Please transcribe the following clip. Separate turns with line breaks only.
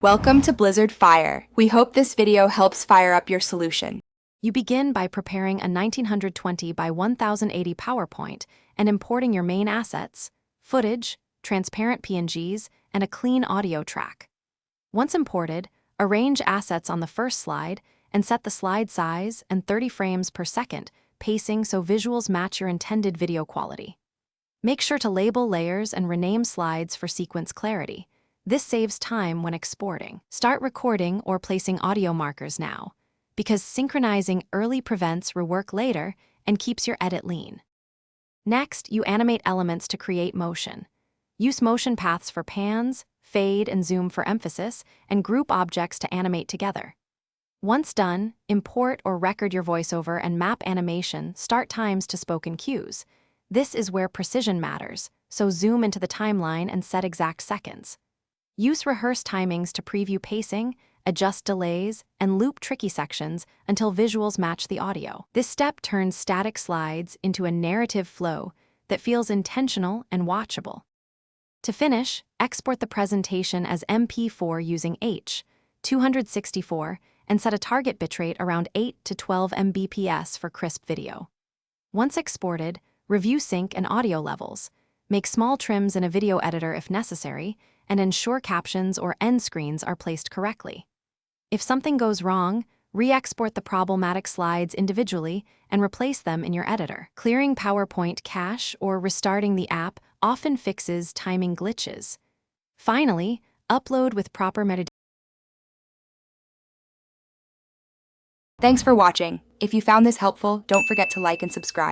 Welcome to Blizzard Fire. We hope this video helps fire up your solution.
You begin by preparing a 1920 by 1080 PowerPoint and importing your main assets, footage, transparent PNGs, and a clean audio track. Once imported, arrange assets on the first slide and set the slide size and 30 frames per second, pacing so visuals match your intended video quality. Make sure to label layers and rename slides for sequence clarity. This saves time when exporting. Start recording or placing audio markers now, because synchronizing early prevents rework later and keeps your edit lean. Next, you animate elements to create motion. Use motion paths for pans, fade and zoom for emphasis, and group objects to animate together. Once done, import or record your voiceover and map animation start times to spoken cues. This is where precision matters, so zoom into the timeline and set exact seconds. Use rehearse timings to preview pacing, adjust delays, and loop tricky sections until visuals match the audio. This step turns static slides into a narrative flow that feels intentional and watchable. To finish, export the presentation as MP4 using H.264 and set a target bitrate around 8 to 12 Mbps for crisp video. Once exported, review sync and audio levels. Make small trims in a video editor if necessary, and ensure captions or end screens are placed correctly. If something goes wrong, re-export the problematic slides individually and replace them in your editor. Clearing PowerPoint cache or restarting the app often fixes timing glitches. Finally, upload with proper metadata.
Thanks for watching. If you found this helpful, don't forget to like and subscribe.